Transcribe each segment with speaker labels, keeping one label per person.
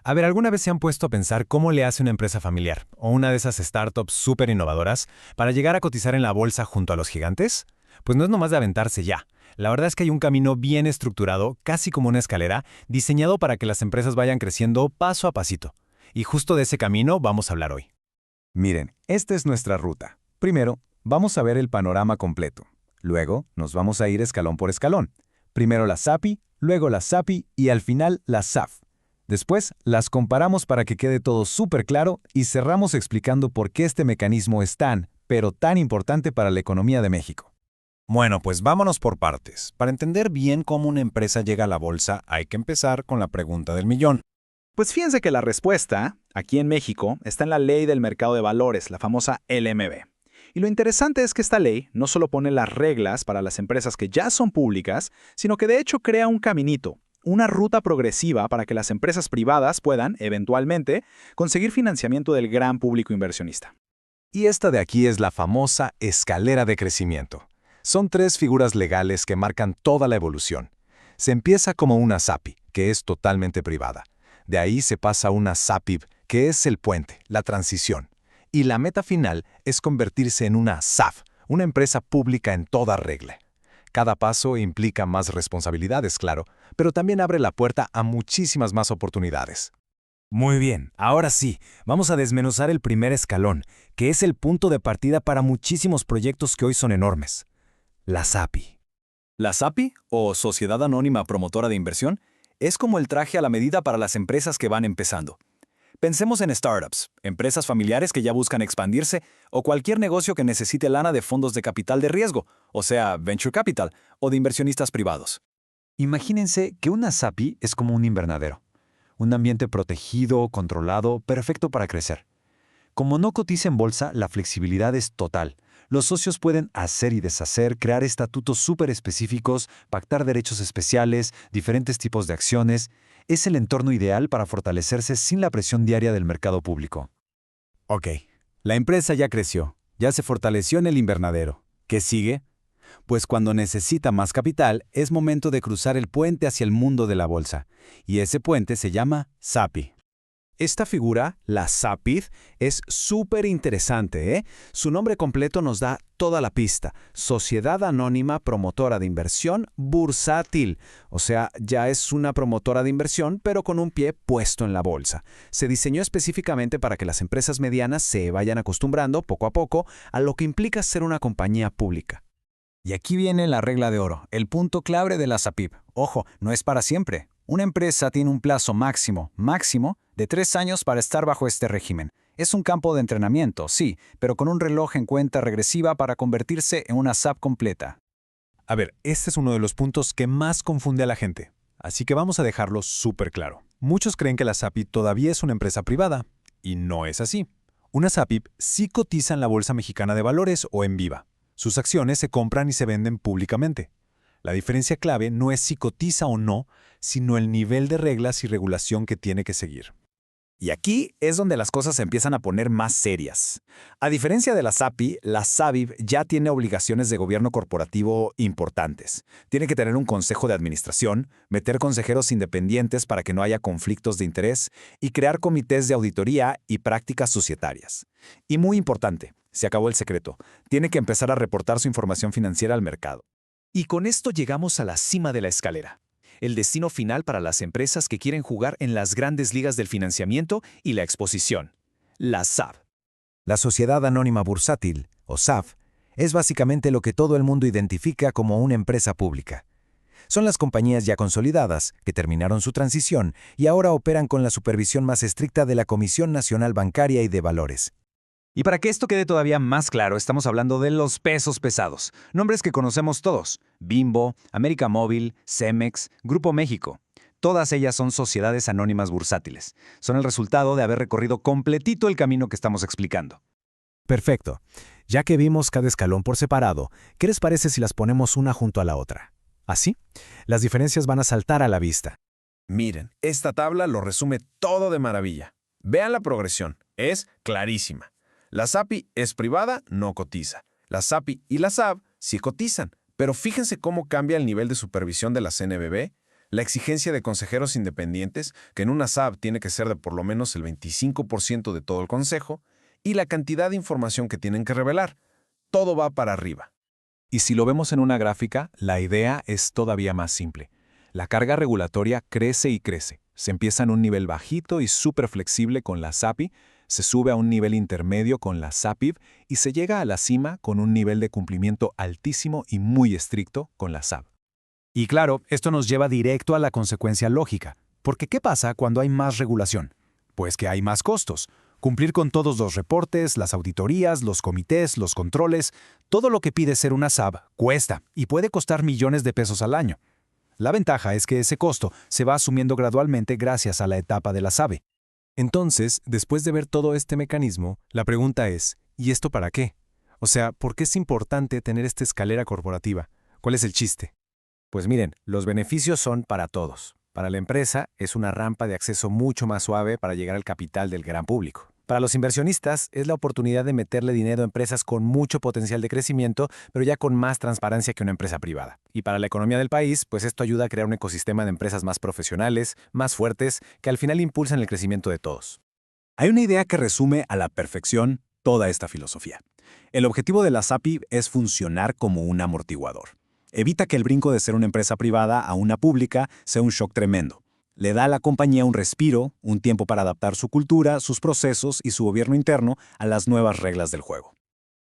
Speaker 1: A ver, ¿alguna vez se han puesto a pensar cómo le hace una empresa familiar o una de esas startups súper innovadoras para llegar a cotizar en la bolsa junto a los gigantes? Pues no es nomás de aventarse ya. La verdad es que hay un camino bien estructurado, casi como una escalera, diseñado para que las empresas vayan creciendo paso a pasito. Y justo de ese camino vamos a hablar hoy.
Speaker 2: Miren, esta es nuestra ruta. Primero, vamos a ver el panorama completo. Luego, nos vamos a ir escalón por escalón. Primero la SAPI, luego la SAPI y al final la SAF. Después, las comparamos para que quede todo súper claro y cerramos explicando por qué este mecanismo es tan, pero tan importante para la economía de México.
Speaker 3: Bueno, pues vámonos por partes. Para entender bien cómo una empresa llega a la bolsa, hay que empezar con la pregunta del millón.
Speaker 4: Pues fíjense que la respuesta, aquí en México, está en la Ley del Mercado de Valores, la famosa LMB. Y lo interesante es que esta ley no solo pone las reglas para las empresas que ya son públicas, sino que de hecho crea un caminito, una ruta progresiva para que las empresas privadas puedan, eventualmente, conseguir financiamiento del gran público inversionista.
Speaker 2: Y esta de aquí es la famosa escalera de crecimiento. Son tres figuras legales que marcan toda la evolución. Se empieza como una SAPI, que es totalmente privada. De ahí se pasa a una SAPIB, que es el puente, la transición. Y la meta final es convertirse en una SAF, una empresa pública en toda regla. Cada paso implica más responsabilidades, claro, pero también abre la puerta a muchísimas más oportunidades.
Speaker 5: Muy bien, ahora sí, vamos a desmenuzar el primer escalón, que es el punto de partida para muchísimos proyectos que hoy son enormes. La SAPI.
Speaker 6: La SAPI, o Sociedad Anónima Promotora de Inversión, es como el traje a la medida para las empresas que van empezando. Pensemos en startups, empresas familiares que ya buscan expandirse o cualquier negocio que necesite lana de fondos de capital de riesgo, o sea, venture capital, o de inversionistas privados.
Speaker 5: Imagínense que una SAPI es como un invernadero. Un ambiente protegido, controlado, perfecto para crecer. Como no cotiza en bolsa, la flexibilidad es total. Los socios pueden hacer y deshacer, crear estatutos súper específicos, pactar derechos especiales, diferentes tipos de acciones. Es el entorno ideal para fortalecerse sin la presión diaria del mercado público.
Speaker 3: Ok, la empresa ya creció, ya se fortaleció en el invernadero. ¿Qué sigue? Pues cuando necesita más capital, es momento de cruzar el puente hacia el mundo de la bolsa. Y ese puente se llama SAPI.
Speaker 7: Esta figura, la SAPID, es súper interesante, ¿eh? Su nombre completo nos da toda la pista. Sociedad Anónima Promotora de Inversión Bursátil. O sea, ya es una promotora de inversión, pero con un pie puesto en la bolsa. Se diseñó específicamente para que las empresas medianas se vayan acostumbrando poco a poco a lo que implica ser una compañía pública.
Speaker 6: Y aquí viene la regla de oro, el punto clave de la SAPIB. Ojo, no es para siempre. Una empresa tiene un plazo máximo, de 3 años para estar bajo este régimen. Es un campo de entrenamiento, sí, pero con un reloj en cuenta regresiva para convertirse en una SAP completa.
Speaker 1: A ver, este es uno de los puntos que más confunde a la gente. Así que vamos a dejarlo súper claro. Muchos creen que la SAPI todavía es una empresa privada, y no es así. Una SAPI sí cotiza en la Bolsa Mexicana de Valores o en Viva. Sus acciones se compran y se venden públicamente. La diferencia clave no es si cotiza o no, sino el nivel de reglas y regulación que tiene que seguir.
Speaker 6: Y aquí es donde las cosas se empiezan a poner más serias. A diferencia de la SAPI, la SABIB ya tiene obligaciones de gobierno corporativo importantes. Tiene que tener un consejo de administración, meter consejeros independientes para que no haya conflictos de interés y crear comités de auditoría y prácticas societarias. Y muy importante, se acabó el secreto, tiene que empezar a reportar su información financiera al mercado.
Speaker 8: Y con esto llegamos a la cima de la escalera. El destino final para las empresas que quieren jugar en las grandes ligas del financiamiento y la exposición. La SAF.
Speaker 5: La Sociedad Anónima Bursátil, o SAF, es básicamente lo que todo el mundo identifica como una empresa pública. Son las compañías ya consolidadas, que terminaron su transición y ahora operan con la supervisión más estricta de la Comisión Nacional Bancaria y de Valores.
Speaker 6: Y para que esto quede todavía más claro, estamos hablando de los pesos pesados, nombres que conocemos todos: Bimbo, América Móvil, Cemex, Grupo México. Todas ellas son sociedades anónimas bursátiles. Son el resultado de haber recorrido completito el camino que estamos explicando.
Speaker 5: Perfecto. Ya que vimos cada escalón por separado, ¿qué les parece si las ponemos una junto a la otra? Así, las diferencias van a saltar a la vista.
Speaker 9: Miren, esta tabla lo resume todo de maravilla. Vean la progresión, es clarísima. La SAPI es privada, no cotiza. La SAPI y la SAB sí cotizan, pero fíjense cómo cambia el nivel de supervisión de la CNBV. La exigencia de consejeros independientes, que en una SAB tiene que ser de por lo menos el 25% de todo el consejo, y la cantidad de información que tienen que revelar. Todo va para arriba.
Speaker 2: Y si lo vemos en una gráfica, la idea es todavía más simple. La carga regulatoria crece y crece. Se empieza en un nivel bajito y súper flexible con la SAPI, se sube a un nivel intermedio con la SAPIV y se llega a la cima con un nivel de cumplimiento altísimo y muy estricto con la SAB.
Speaker 3: Y claro, esto nos lleva directo a la consecuencia lógica. Porque ¿qué pasa cuando hay más regulación? Pues que hay más costos. Cumplir con todos los reportes, las auditorías, los comités, los controles, todo lo que pide ser una SAB cuesta y puede costar millones de pesos al año. La ventaja es que ese costo se va asumiendo gradualmente gracias a la etapa de la SABE.
Speaker 1: Entonces, después de ver todo este mecanismo, la pregunta es, ¿y esto para qué? O sea, ¿por qué es importante tener esta escalera corporativa? ¿Cuál es el chiste?
Speaker 6: Pues miren, los beneficios son para todos. Para la empresa es una rampa de acceso mucho más suave para llegar al capital del gran público. Para los inversionistas es la oportunidad de meterle dinero a empresas con mucho potencial de crecimiento, pero ya con más transparencia que una empresa privada. Y para la economía del país, pues esto ayuda a crear un ecosistema de empresas más profesionales, más fuertes, que al final impulsan el crecimiento de todos.
Speaker 2: Hay una idea que resume a la perfección toda esta filosofía. El objetivo de la SAPI es funcionar como un amortiguador. Evita que el brinco de ser una empresa privada a una pública sea un shock tremendo. Le da a la compañía un respiro, un tiempo para adaptar su cultura, sus procesos y su gobierno interno a las nuevas reglas del juego.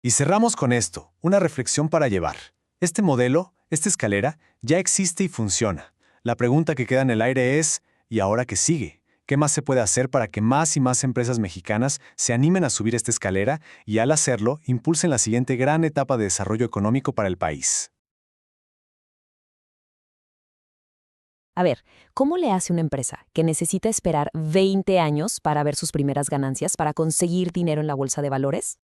Speaker 1: Y cerramos con esto, una reflexión para llevar. Este modelo, esta escalera, ya existe y funciona. La pregunta que queda en el aire es, ¿y ahora qué sigue? ¿Qué más se puede hacer para que más y más empresas mexicanas se animen a subir esta escalera y al hacerlo impulsen la siguiente gran etapa de desarrollo económico para el país?
Speaker 10: A ver, ¿cómo le hace una empresa que necesita esperar 20 años para ver sus primeras ganancias para conseguir dinero en la bolsa de valores?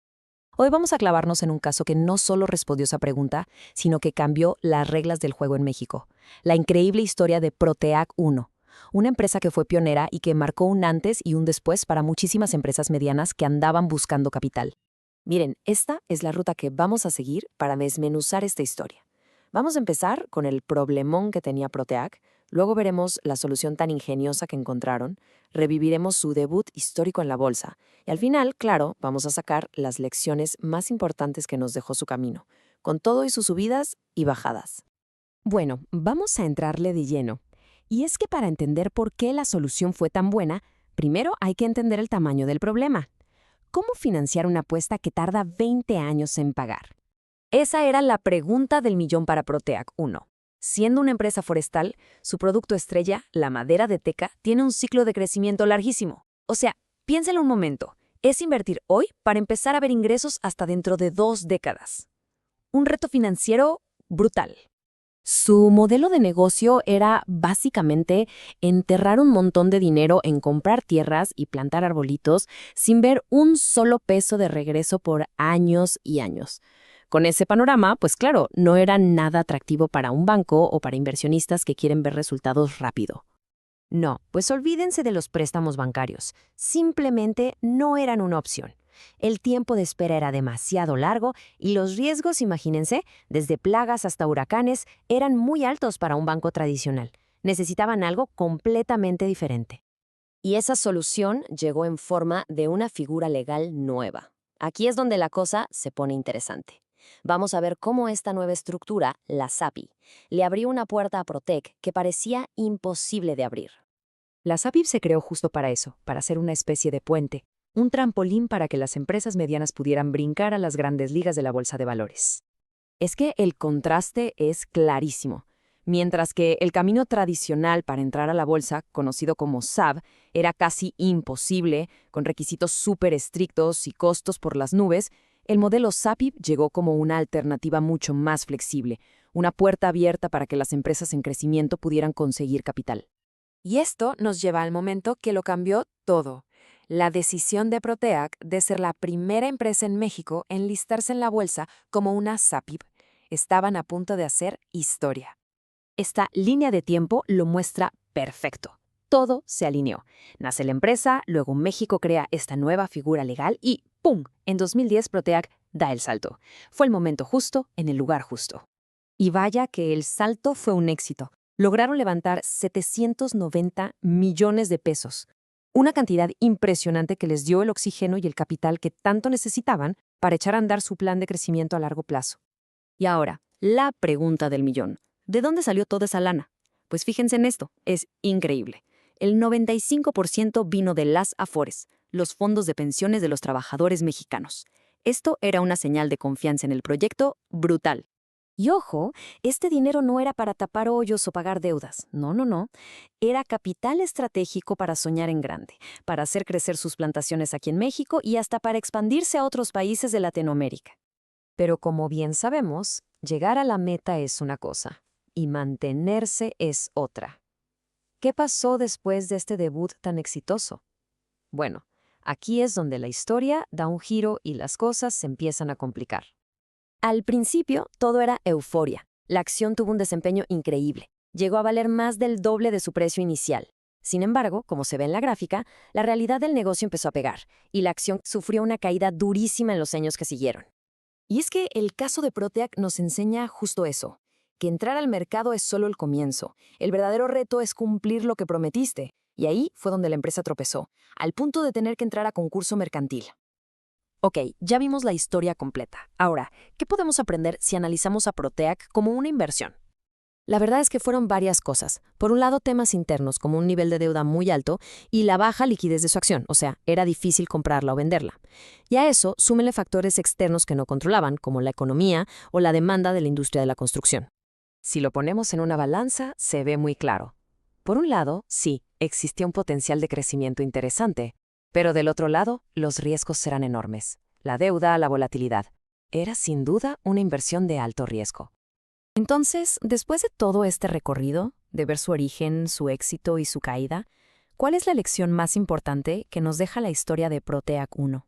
Speaker 10: Hoy vamos a clavarnos en un caso que no solo respondió esa pregunta, sino que cambió las reglas del juego en México. La increíble historia de Proteac 1, una empresa que fue pionera y que marcó un antes y un después para muchísimas empresas medianas que andaban buscando capital. Miren, esta es la ruta que vamos a seguir para desmenuzar esta historia. Vamos a empezar con el problemón que tenía Proteac. Luego veremos la solución tan ingeniosa que encontraron, reviviremos su debut histórico en la bolsa y al final, claro, vamos a sacar las lecciones más importantes que nos dejó su camino, con todo y sus subidas y bajadas. Bueno, vamos a entrarle de lleno. Y es que para entender por qué la solución fue tan buena, primero hay que entender el tamaño del problema. ¿Cómo financiar una apuesta que tarda 20 años en pagar? Esa era la pregunta del millón para Proteac 1. Siendo una empresa forestal, su producto estrella, la madera de teca, tiene un ciclo de crecimiento larguísimo. O sea, piénselo un momento, es invertir hoy para empezar a ver ingresos hasta dentro de 2 décadas. Un reto financiero brutal. Su modelo de negocio era básicamente enterrar un montón de dinero en comprar tierras y plantar arbolitos sin ver un solo peso de regreso por años y años. Con ese panorama, pues claro, no era nada atractivo para un banco o para inversionistas que quieren ver resultados rápido. No, pues olvídense de los préstamos bancarios. Simplemente no eran una opción. El tiempo de espera era demasiado largo y los riesgos, imagínense, desde plagas hasta huracanes, eran muy altos para un banco tradicional. Necesitaban algo completamente diferente. Y esa solución llegó en forma de una figura legal nueva. Aquí es donde la cosa se pone interesante. Vamos a ver cómo esta nueva estructura, la SAPI, le abrió una puerta a Protec que parecía imposible de abrir. La SAPI se creó justo para eso, para ser una especie de puente, un trampolín para que las empresas medianas pudieran brincar a las grandes ligas de la bolsa de valores. Es que el contraste es clarísimo. Mientras que el camino tradicional para entrar a la bolsa, conocido como SAB, era casi imposible, con requisitos súper estrictos y costos por las nubes, el modelo SAPI llegó como una alternativa mucho más flexible, una puerta abierta para que las empresas en crecimiento pudieran conseguir capital. Y esto nos lleva al momento que lo cambió todo. La decisión de Proteac de ser la primera empresa en México en listarse en la bolsa como una SAPIB. Estaban a punto de hacer historia. Esta línea de tiempo lo muestra perfecto. Todo se alineó. Nace la empresa, luego México crea esta nueva figura legal y ¡pum! En 2010 Proteac da el salto. Fue el momento justo en el lugar justo. Y vaya que el salto fue un éxito. lograron levantar 790 millones de pesos, una cantidad impresionante que les dio el oxígeno y el capital que tanto necesitaban para echar a andar su plan de crecimiento a largo plazo. Y ahora, la pregunta del millón. ¿De dónde salió toda esa lana? Pues fíjense en esto, es increíble. El 95% vino de las Afores, los fondos de pensiones de los trabajadores mexicanos. Esto era una señal de confianza en el proyecto brutal. Y ojo, este dinero no era para tapar hoyos o pagar deudas. No, no, no. Era capital estratégico para soñar en grande, para hacer crecer sus plantaciones aquí en México y hasta para expandirse a otros países de Latinoamérica. Pero como bien sabemos, llegar a la meta es una cosa y mantenerse es otra. ¿Qué pasó después de este debut tan exitoso? Bueno, aquí es donde la historia da un giro y las cosas se empiezan a complicar. Al principio, todo era euforia. La acción tuvo un desempeño increíble. Llegó a valer más del doble de su precio inicial. Sin embargo, como se ve en la gráfica, la realidad del negocio empezó a pegar, y la acción sufrió una caída durísima en los años que siguieron. Y es que el caso de Proteac nos enseña justo eso, que entrar al mercado es solo el comienzo. El verdadero reto es cumplir lo que prometiste. Y ahí fue donde la empresa tropezó, al punto de tener que entrar a concurso mercantil. Ok, ya vimos la historia completa. Ahora, ¿qué podemos aprender si analizamos a Proteac como una inversión? La verdad es que fueron varias cosas. Por un lado, temas internos, como un nivel de deuda muy alto y la baja liquidez de su acción, o sea, era difícil comprarla o venderla. Y a eso, súmenle factores externos que no controlaban, como la economía o la demanda de la industria de la construcción. Si lo ponemos en una balanza, se ve muy claro. Por un lado, sí, existía un potencial de crecimiento interesante, pero del otro lado, los riesgos serán enormes. La deuda, la volatilidad. Era sin duda una inversión de alto riesgo. Entonces, después de todo este recorrido, de ver su origen, su éxito y su caída, ¿cuál es la lección más importante que nos deja la historia de Proteac 1?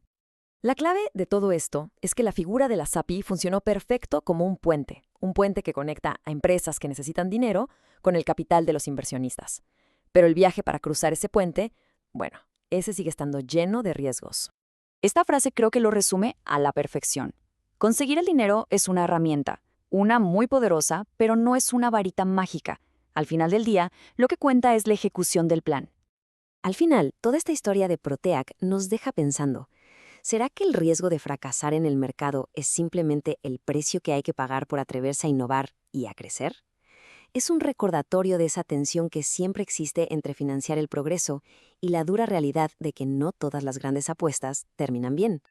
Speaker 10: La clave de todo esto es que la figura de la SAPI funcionó perfecto como un puente que conecta a empresas que necesitan dinero con el capital de los inversionistas. Pero el viaje para cruzar ese puente, bueno, ese sigue estando lleno de riesgos.
Speaker 11: Esta frase creo que lo resume a la perfección. Conseguir el dinero es una herramienta, una muy poderosa, pero no es una varita mágica. Al final del día, lo que cuenta es la ejecución del plan.
Speaker 10: Al final, toda esta historia de Proteac nos deja pensando, ¿será que el riesgo de fracasar en el mercado es simplemente el precio que hay que pagar por atreverse a innovar y a crecer? Es un recordatorio de esa tensión que siempre existe entre financiar el progreso y la dura realidad de que no todas las grandes apuestas terminan bien.